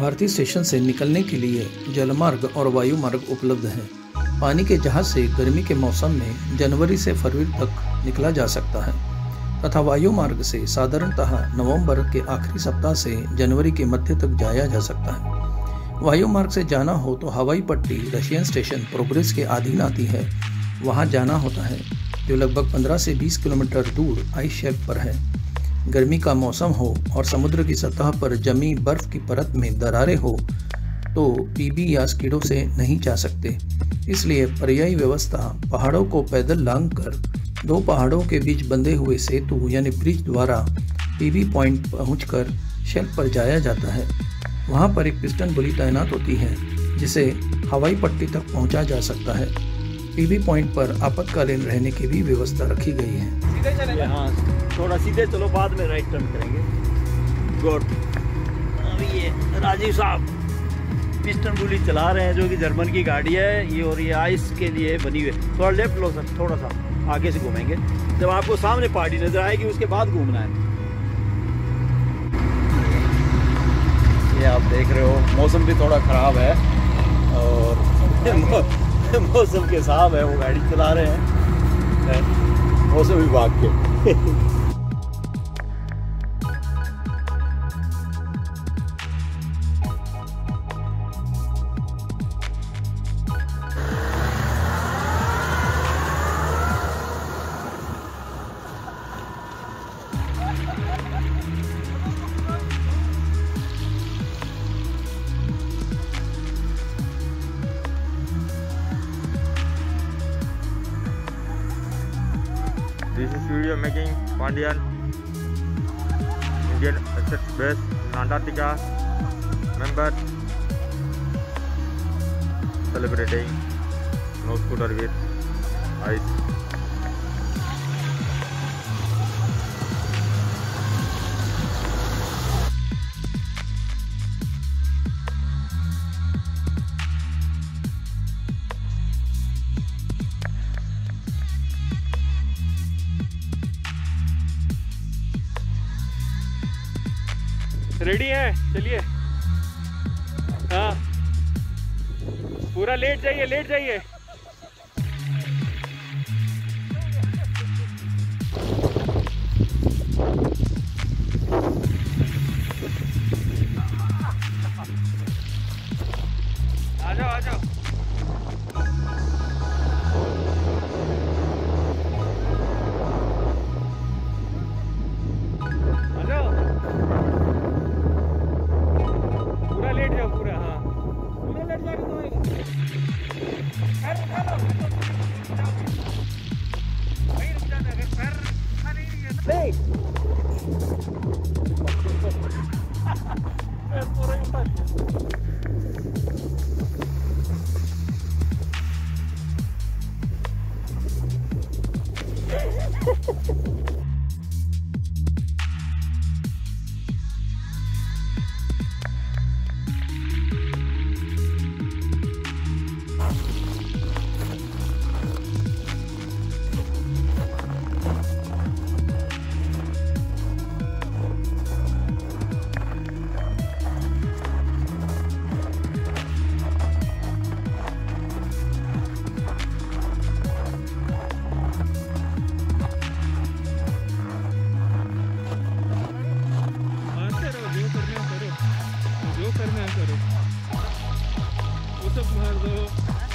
भारतीय स्टेशन से निकलने के लिए जलमार्ग और वायु मार्ग उपलब्ध हैं। पानी के जहाज से गर्मी के मौसम में जनवरी से फरवरी तक निकला जा सकता है तथा वायु मार्ग से साधारणतः नवंबर के आखिरी सप्ताह से जनवरी के मध्य तक जाया जा सकता है। वायु मार्ग से जाना हो तो हवाई पट्टी रशियन स्टेशन प्रोग्रेस के अधीन आती है, वहां जाना होता है, जो लगभग 15 से 20 किलोमीटर दूर आइस शेल्फ पर है। गर्मी का मौसम हो और समुद्र की सतह पर जमी बर्फ की परत में दरारें हो तो पीबी या स्कीडो से नहीं जा सकते। इसलिए पर्यायी व्यवस्था पहाड़ों को पैदल लांघकर 2 पहाड़ों के बीच बंधे हुए सेतु यानी ब्रिज द्वारा पीबी पॉइंट पहुंचकर शेल्फ पर जाया जाता है। वहां पर एक पिस्टन गोली तैनात होती है जिसे हवाई पट्टी तक पहुंचा जा सकता है। पीबी पॉइंट पर आपातकालीन रहने की भी व्यवस्था रखी गई है। सीधे चले, हाँ थोड़ा सीधे चलो, बाद में राइट टर्न करेंगे। गुड। अभी ये राजीव साहब पिस्टन गोली चला रहे हैं जो कि जर्मन की गाड़ी है ये, और ये आइस के लिए बनी हुई है। थोड़ा लेफ्ट लो सर, थोड़ा सा आगे से घूमेंगे, जब आपको सामने पहाड़ी नजर आएगी उसके बाद घूमना है। ये आप देख रहे हो मौसम भी थोड़ा ख़राब है और मौसम के साहब है वो गाड़ी चला रहे हैं मौसम विभाग के। This is video making Pandian Indian Research Base in Antarctica member celebrating snow scooter with ice. Ready है, चलिए। हाँ पूरा लेट जाइए, लेट जाइए। आ जाओ, आ जाओ।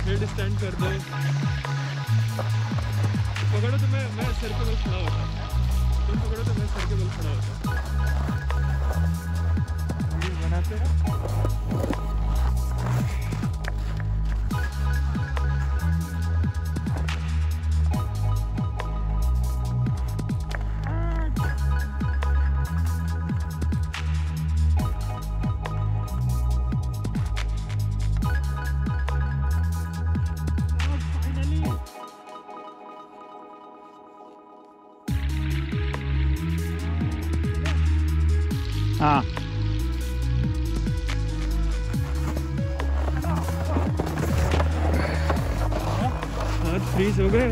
हेड स्टैंड कर दो, पकड़ो तो मैं सर के बल खड़ा होता, तुम पकड़ो तो मैं सर के बल खड़ा होता। बनाते हैं हाँ हाथ फ्रीज हो गए।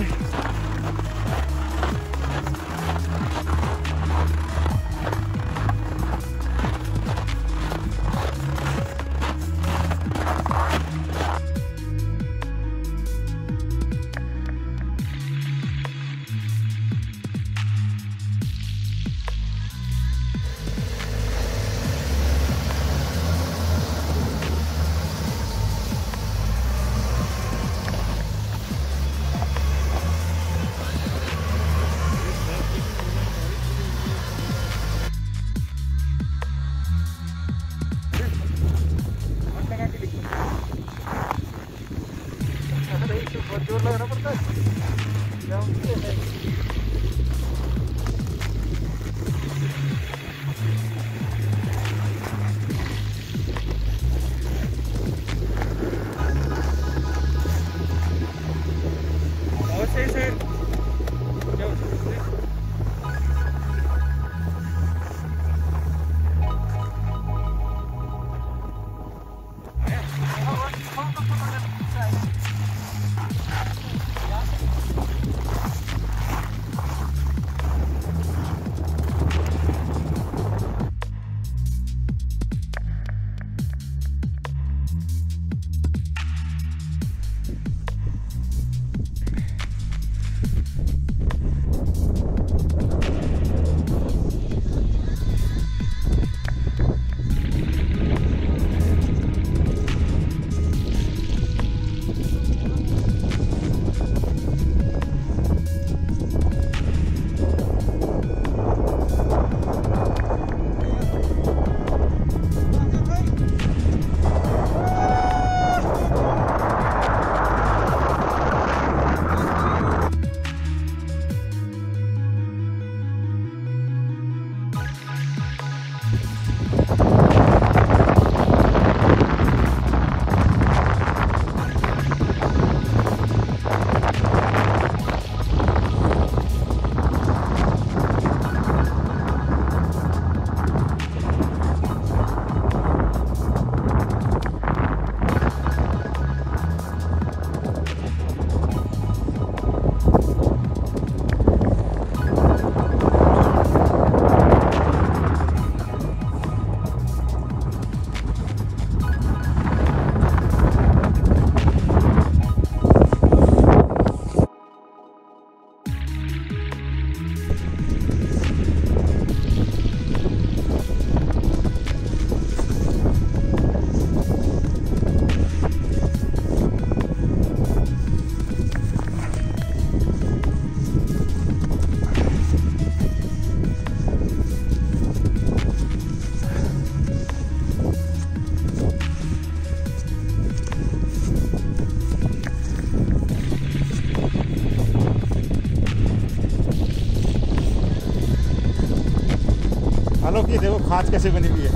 ये देखो खाज कैसे बनी हुई है।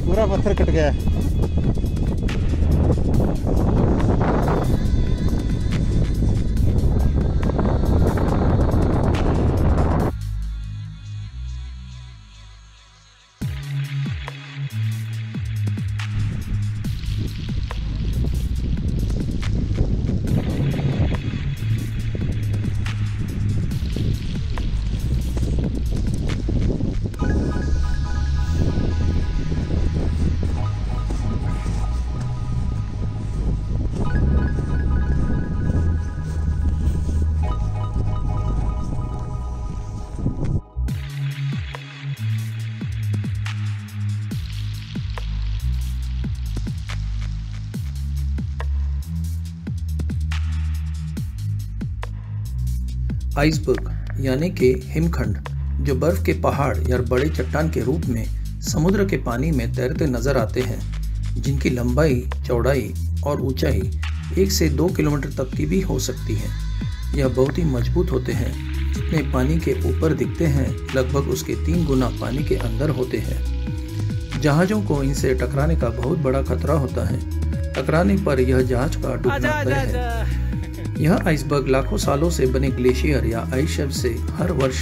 पूरा पत्थर कट गया है। आइसबर्ग यानी कि हिमखंड जो बर्फ के पहाड़ या बड़े चट्टान के रूप में समुद्र के पानी में तैरते नजर आते हैं, जिनकी लंबाई, चौड़ाई और ऊंचाई 1 से 2 किलोमीटर तक की भी हो सकती है। यह बहुत ही मजबूत होते हैं। जितने पानी के ऊपर दिखते हैं, लगभग उसके 3 गुना पानी के अंदर होते हैं। जहाज़ों को इनसे टकराने का बहुत बड़ा खतरा होता है। टकराने पर यह जहाज का डूबना तय है। यह आइसबर्ग लाखों सालों से बने ग्लेशियर या आइस शेल्फ से हर वर्ष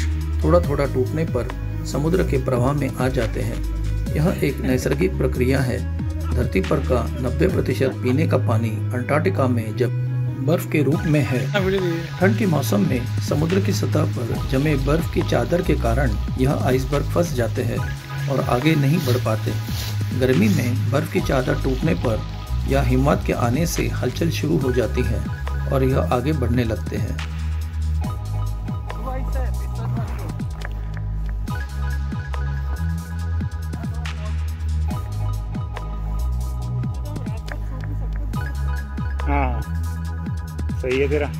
थोड़ा थोड़ा टूटने पर समुद्र के प्रवाह में आ जाते हैं। यह एक नैसर्गिक प्रक्रिया है। धरती पर का 90% पीने का पानी अंटार्कटिका में जब बर्फ के रूप में है। ठंड के मौसम में समुद्र की सतह पर जमे बर्फ की चादर के कारण यह आइसबर्ग फंस जाते हैं और आगे नहीं बढ़ पाते। गर्मी में बर्फ की चादर टूटने पर या हिमवात के आने से हलचल शुरू हो जाती है और यह आगे बढ़ने लगते हैं। हाँ सही है तेरा।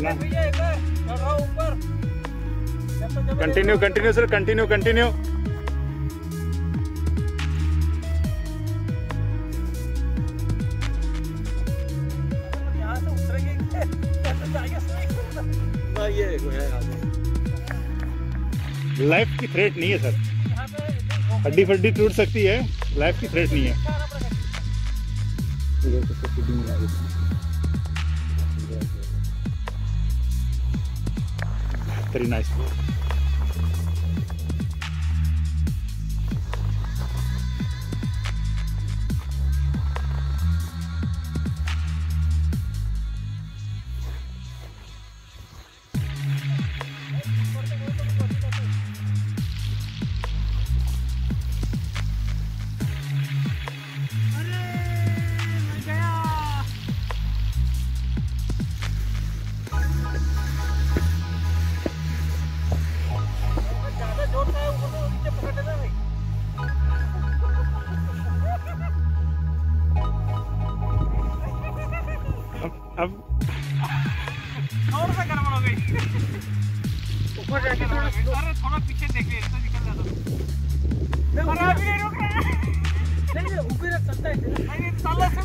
ना। Continue continue sir, continue continue. Life की थ्रेट नहीं है सर, हड्डी फड्डी टूट सकती है, लाइफ की थ्रेट नहीं है। Very nice. अब थोड़ा सा गड़बड़ हो गई, ऊपर जाके थोड़ा पीछे देखिए, तो निकल जाता। अरे अभी नहीं रुक रहा है। नहीं ऊपर रख सकता है, नहीं साला से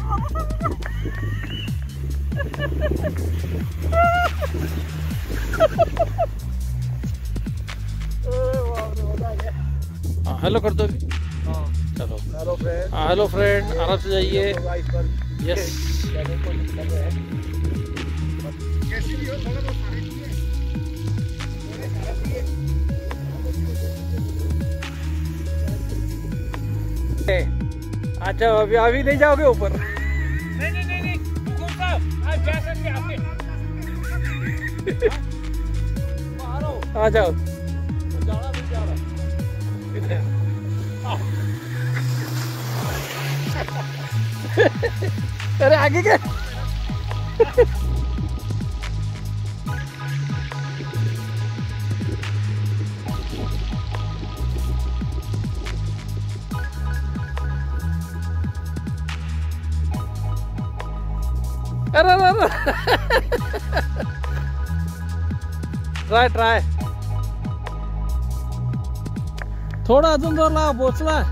हेलो कर दो। चलो हेलो फ्रेंड, आराम से जाइए। यस कैसी भी हो, थोड़ा बहुत सारी चीजें। अच्छा, अभी नहीं जाओगे ऊपर? नहीं हुकुम साहब, आप जा सकते हैं आगे। आ जाओ। जाना नहीं जा रहा। अरे आगे क्या? अरे ट्राय थोडा अजून जोर लावा, पोचला।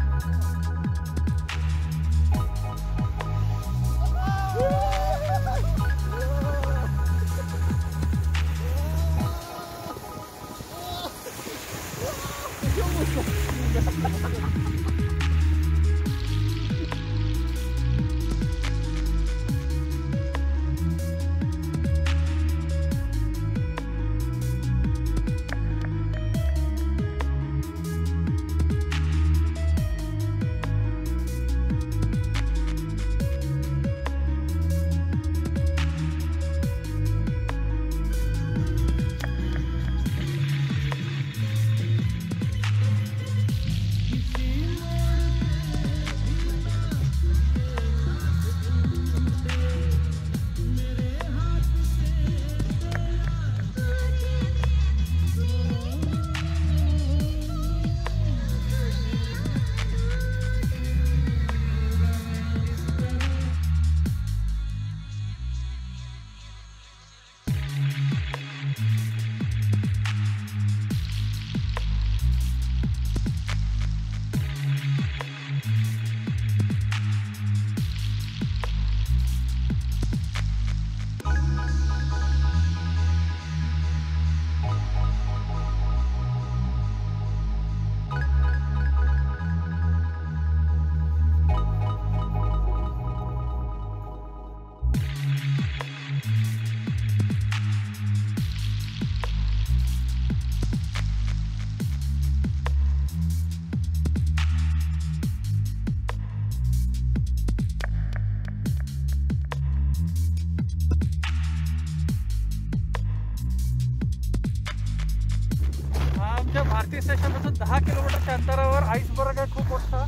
भारतीय स्टेशनपासून 10 किलोमीटरच्या अंतरावर आइसबर्ग आहे खूप मोठा।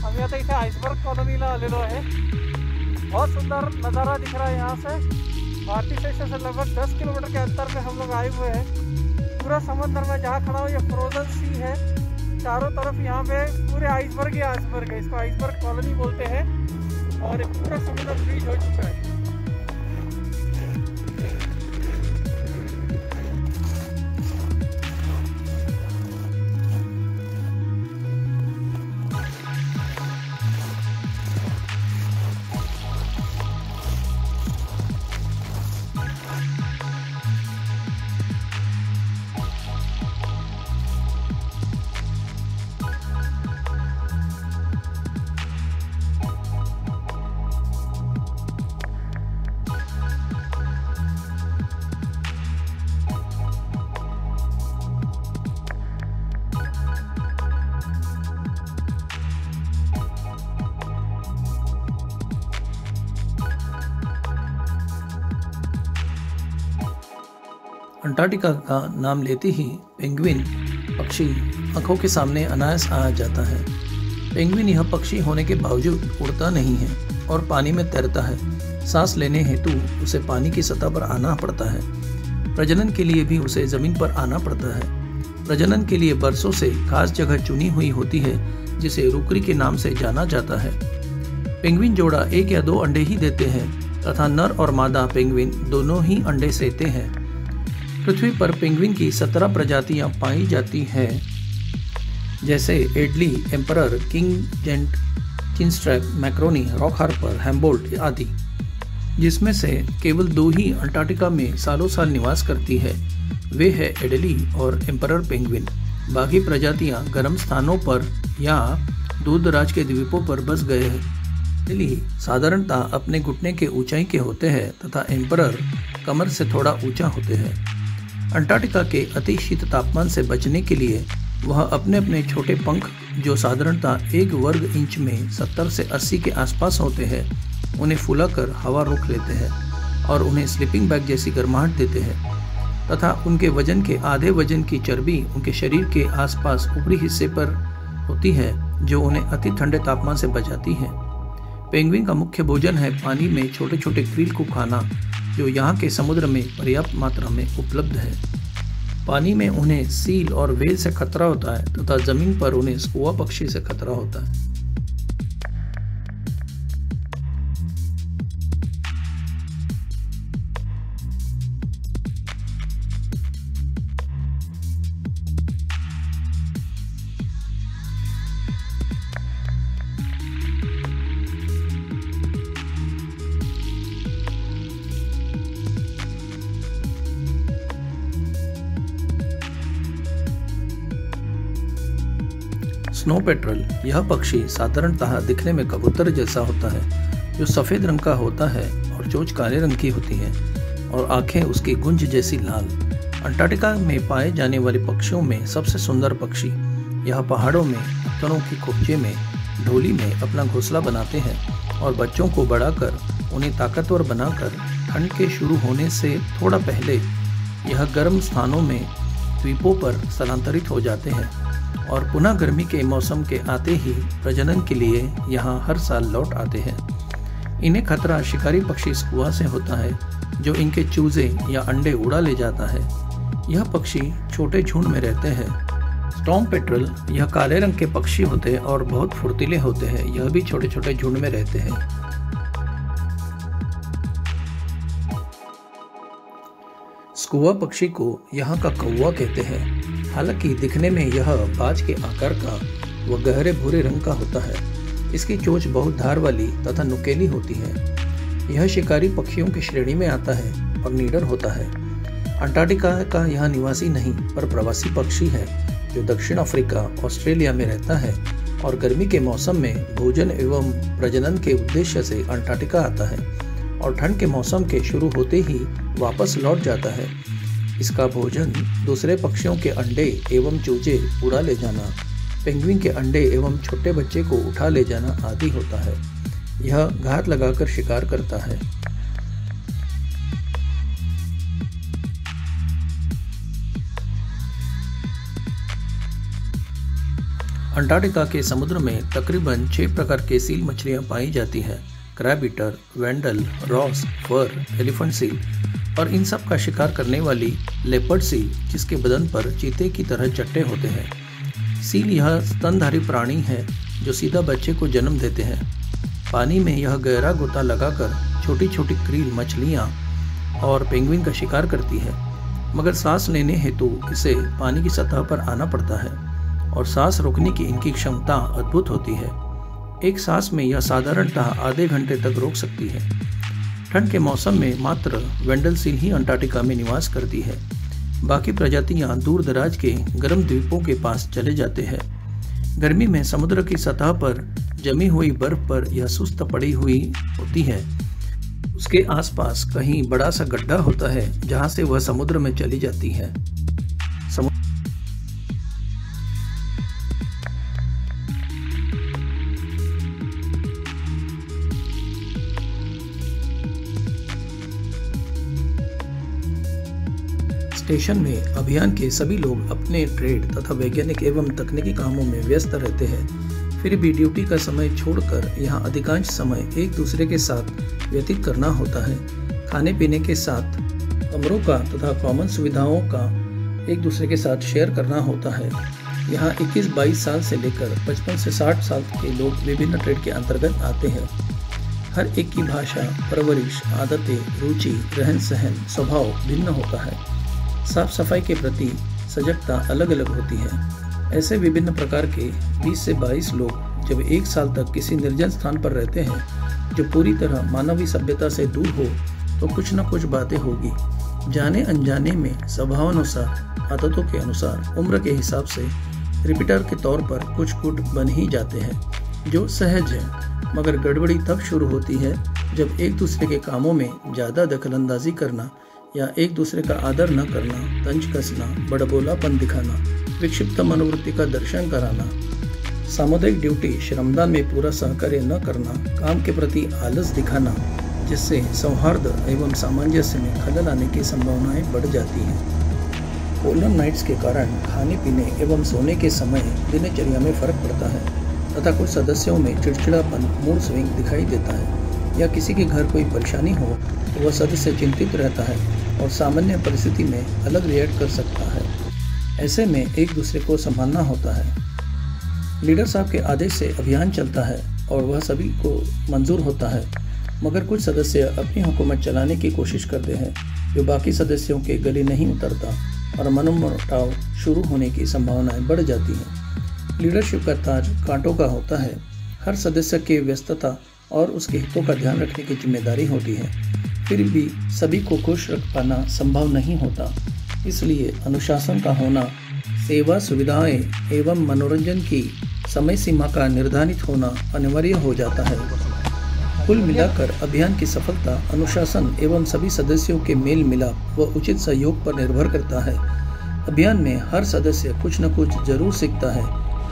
आम्ही आता इथे आइसबर्ग कॉलोनीला आलेलो आहे। बहुत सुंदर नज़ारा दिख रहा है यहाँ से। भारतीय स्टेशन से लगभग 10 किलोमीटर के अंतर पे हम लोग आए हुए हैं। पूरा समंदर में जहाँ खड़ा हो ये फ्रोजन सी है, चारों तरफ यहाँ पे पूरे आइसबर्ग ही आइसबर्ग है। इसको आइसबर्ग कॉलोनी बोलते हैं और पूरा समुद्र फ्रीज हो चुका है। अंटार्कटिका का नाम लेते ही पेंगुइन पक्षी आंखों के सामने अनायास आ जाता है। पेंगुइन यह पक्षी होने के बावजूद उड़ता नहीं है और पानी में तैरता है। सांस लेने हेतु उसे पानी की सतह पर आना पड़ता है। प्रजनन के लिए भी उसे जमीन पर आना पड़ता है। प्रजनन के लिए बरसों से खास जगह चुनी हुई होती है जिसे रूकरी के नाम से जाना जाता है। पेंगुइन जोड़ा 1 या 2 अंडे ही देते हैं तथा नर और मादा पेंगुइन दोनों ही अंडे सेते हैं। पृथ्वी पर पेंगुइन की 17 प्रजातियां पाई जाती हैं, जैसे Adelie, emperor, king gentoo, chinstrap, macaroni, rockhopper, Humboldt आदि, जिसमें से केवल 2 ही अंटार्कटिका में सालों साल निवास करती है। वे है एडली और एम्परर पेंगुइन। बाकी प्रजातियां गर्म स्थानों पर या दूर दराज के द्वीपों पर बस गए हैं। एडली साधारणतः अपने घुटने के ऊंचाई के होते हैं तथा एम्परर कमर से थोड़ा ऊंचा होते हैं। अंटार्कटिका के अति शीत तापमान से बचने के लिए वह अपने अपने छोटे पंख, जो साधारणतः 1 वर्ग इंच में 70 से 80 के आसपास होते हैं, उन्हें फुलाकर हवा रोक लेते हैं और उन्हें स्लीपिंग बैग जैसी गर्माहट देते हैं तथा उनके वजन के आधे वजन की चर्बी उनके शरीर के आसपास ऊपरी हिस्से पर होती है, जो उन्हें अति ठंडे तापमान से बचाती है। पेंगुइन का मुख्य भोजन है पानी में छोटे छोटे क्रील को खाना, जो यहाँ के समुद्र में पर्याप्त मात्रा में उपलब्ध है। पानी में उन्हें सील और व्हेल से खतरा होता है तथा जमीन पर उन्हें स्कुआ पक्षी से खतरा होता है। स्नो पेट्रल यह पक्षी साधारणतः दिखने में कबूतर जैसा होता है, जो सफ़ेद रंग का होता है और चोंच काले रंग की होती है और आंखें उसकी गुंज जैसी लाल। अंटार्कटिका में पाए जाने वाले पक्षियों में सबसे सुंदर पक्षी यह पहाड़ों में, पत्थरों की खोपचे में, ढोली में अपना घोंसला बनाते हैं और बच्चों को बढ़ाकर उन्हें ताकतवर बनाकर ठंड के शुरू होने से थोड़ा पहले यह गर्म स्थानों में द्वीपों पर स्थलांतरित हो जाते हैं और पुनः गर्मी के मौसम के आते ही प्रजनन के लिए यहाँ हर साल लौट आते हैं। इन्हें खतरा शिकारी पक्षी स्कुआ से होता है, जो इनके चूजे या अंडे उड़ा ले जाता है। यह पक्षी छोटे झुंड में रहते हैं। स्टॉर्म पेट्रल यह काले रंग के पक्षी होते हैं और बहुत फुर्तीले होते हैं। यह भी छोटे छोटे झुंड में रहते हैं। स्कुआ पक्षी को यहाँ का कौवा कहते हैं। हालांकि दिखने में यह बाज के आकार का व गहरे भूरे रंग का होता है। इसकी चोंच बहुत धार वाली तथा नुकीली होती है। यह शिकारी पक्षियों की श्रेणी में आता है और निडर होता है। अंटार्कटिका का यह निवासी नहीं पर प्रवासी पक्षी है, जो दक्षिण अफ्रीका, ऑस्ट्रेलिया में रहता है और गर्मी के मौसम में भोजन एवं प्रजनन के उद्देश्य से अंटार्कटिका आता है और ठंड के मौसम के शुरू होते ही वापस लौट जाता है। इसका भोजन दूसरे पक्षियों के अंडे एवं चूजे उड़ा ले जाना, पेंगुइन के अंडे एवं छोटे बच्चे को उठा ले जाना आदि होता है। यह घात लगाकर शिकार करता है। अंटार्कटिका के समुद्र में तकरीबन 6 प्रकार के सील मछलियां पाई जाती हैं। क्रैब ईटर, वेंडल, रॉस, फर, एलिफेंट सील और इन सब का शिकार करने वाली लेपर्ड सील, जिसके बदन पर चीते की तरह चट्टे होते हैं। सील यह स्तनधारी प्राणी है जो सीधा बच्चे को जन्म देते हैं। पानी में यह गहरा गोता लगाकर छोटी छोटी क्रील मछलियाँ और पेंगुइन का शिकार करती है, मगर सांस लेने हेतु इसे पानी की सतह पर आना पड़ता है और सांस रोकने की इनकी क्षमता अद्भुत होती है। एक सांस में यह साधारणतः आधे घंटे तक रोक सकती है। ठंड के मौसम में मात्र वेंडल सील ही अंटार्कटिका में निवास करती है। बाकी प्रजातियां दूर दराज के गर्म द्वीपों के पास चले जाते हैं। गर्मी में समुद्र की सतह पर जमी हुई बर्फ पर यह सुस्त पड़ी हुई होती है। उसके आसपास कहीं बड़ा सा गड्ढा होता है जहां से वह समुद्र में चली जाती है। स्टेशन में अभियान के सभी लोग अपने ट्रेड तथा वैज्ञानिक एवं तकनीकी कामों में व्यस्त रहते हैं। फिर भी ड्यूटी का समय छोड़कर यहाँ अधिकांश समय एक दूसरे के साथ व्यतीत करना होता है। खाने पीने के साथ कमरों का तथा कॉमन सुविधाओं का एक दूसरे के साथ शेयर करना होता है। यहाँ 21-22 साल से लेकर 55 से 60 साल के लोग विभिन्न ट्रेड के अंतर्गत आते हैं। हर एक की भाषा, परवरिश, आदतें, रुचि, रहन सहन, स्वभाव भिन्न होता है। साफ सफाई के प्रति सजगता अलग अलग होती है। ऐसे विभिन्न प्रकार के 20 से 22 लोग जब एक साल तक किसी निर्जन स्थान पर रहते हैं जो पूरी तरह मानवीय सभ्यता से दूर हो, तो कुछ न कुछ बातें होगी। जाने अनजाने में स्वभावानुसार, आदतों के अनुसार, उम्र के हिसाब से रिपीटर के तौर पर कुछ गुट बन ही जाते हैं जो सहज है। मगर गड़बड़ी तब शुरू होती है जब एक दूसरे के कामों में ज़्यादा दखलंदाजी करना या एक दूसरे का आदर न करना, तंज कसना, बड़बोलापन दिखाना, विक्षिप्त मनोवृत्ति का दर्शन कराना, सामुदायिक ड्यूटी श्रमदान में पूरा सहकार्य न करना, काम के प्रति आलस दिखाना, जिससे सौहार्द एवं सामंजस्य में खलल आने की संभावनाएं बढ़ जाती हैं। पोलर नाइट्स के कारण खाने पीने एवं सोने के समय दिनचर्या में फर्क पड़ता है तथा कुछ सदस्यों में चिड़चिड़ापन, मूड स्विंग दिखाई देता है। या किसी के घर कोई परेशानी हो तो वह सदस्य चिंतित रहता है और सामान्य परिस्थिति में अलग रिएक्ट कर सकता है। ऐसे में एक दूसरे को संभालना होता है। लीडर साहब के आदेश से अभियान चलता है और वह सभी को मंजूर होता है, मगर कुछ सदस्य अपनी हुकूमत चलाने की कोशिश करते हैं जो बाकी सदस्यों के गले नहीं उतरता और मनोमुटाव शुरू होने की संभावनाएं बढ़ जाती हैं। लीडरशिप का ताज कांटों का होता है। हर सदस्य के व्यस्तता और उसके हितों का ध्यान रखने की जिम्मेदारी होती है। फिर भी सभी को खुश रख पाना संभव नहीं होता। इसलिए अनुशासन का होना, सेवा सुविधाएं एवं मनोरंजन की समय सीमा का निर्धारित होना अनिवार्य हो जाता है। कुल मिलाकर अभियान की सफलता अनुशासन एवं सभी सदस्यों के मेल मिलाप व उचित सहयोग पर निर्भर करता है। अभियान में हर सदस्य कुछ न कुछ जरूर सीखता है।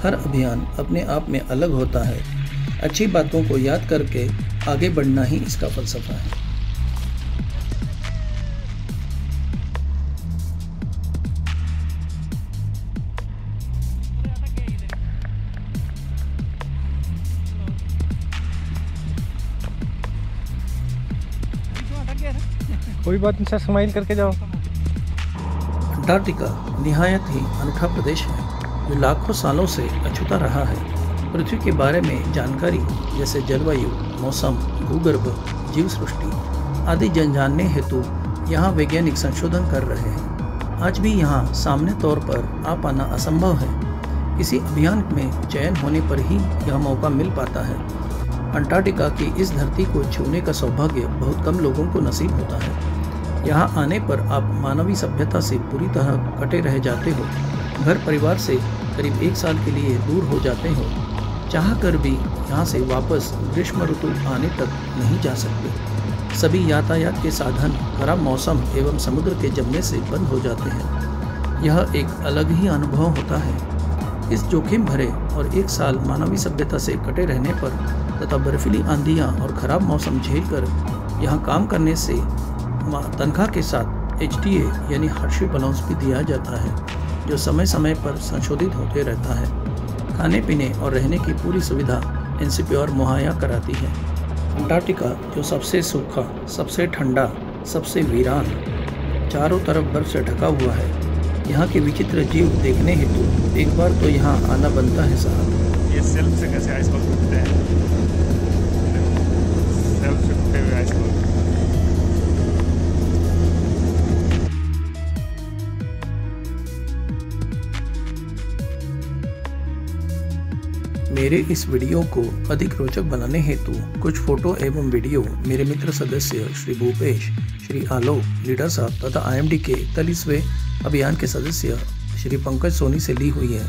हर अभियान अपने आप में अलग होता है। अच्छी बातों को याद करके आगे बढ़ना ही इसका फलसफा है। कोई बात नहीं सर, स्माइल करके जाओ। अंटार्कटिका निहायत ही अनूठा प्रदेश है जो लाखों सालों से अछूता रहा है। पृथ्वी के बारे में जानकारी जैसे जलवायु, मौसम, भूगर्भ, जीव सृष्टि आदि जानने हेतु यहाँ वैज्ञानिक संशोधन कर रहे हैं। आज भी यहाँ सामान्य तौर पर आ पाना असंभव है। किसी अभियान में चयन होने पर ही यह मौका मिल पाता है। अंटार्कटिका की इस धरती को छूने का सौभाग्य बहुत कम लोगों को नसीब होता है। यहाँ आने पर आप मानवीय सभ्यता से पूरी तरह कटे रह जाते हो। घर परिवार से करीब 1 साल के लिए दूर हो जाते हो। चाह कर भी यहाँ से वापस ग्रीष्म ऋतु आने तक नहीं जा सकते। सभी यातायात के साधन खराब मौसम एवं समुद्र के जमने से बंद हो जाते हैं। यह एक अलग ही अनुभव होता है। इस जोखिम भरे और 1 साल मानवीय सभ्यता से कटे रहने पर तथा बर्फीली आंधियाँ और ख़राब मौसम झेलकर यहाँ काम करने से तनख्वाह के साथ HTA यानी हार्डशिप अलाउंस भी दिया जाता है, जो समय समय पर संशोधित होते रहता है। खाने पीने और रहने की पूरी सुविधा इनसिप्योर मुहैया कराती है। अंटार्कटिका जो सबसे सूखा, सबसे ठंडा, सबसे वीरान, चारों तरफ बर्फ से ढका हुआ है, यहाँ के विचित्र जीव देखने हेतु एक बार तो यहाँ आना बनता है साहब। ये सेल्फ से कैसे आइसबर्ग टूटते हैं? सेल्फ से टूटे हुए आइसबर्ग। मेरे इस वीडियो को अधिक रोचक बनाने हेतु कुछ फोटो एवं वीडियो मेरे मित्र सदस्य श्री भूपेश, श्री आलोक, लीडर साहब तथा IMD के 43वें अभियान के सदस्य श्री पंकज सोनी से ली हुई है।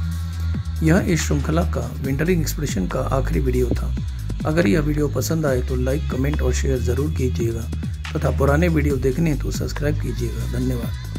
यह इस श्रृंखला का विंटरिंग एक्सपीडिशन का आखिरी वीडियो था। अगर यह वीडियो पसंद आए तो लाइक, कमेंट और शेयर ज़रूर कीजिएगा तथा पुराने वीडियो देखने तो सब्सक्राइब कीजिएगा। धन्यवाद।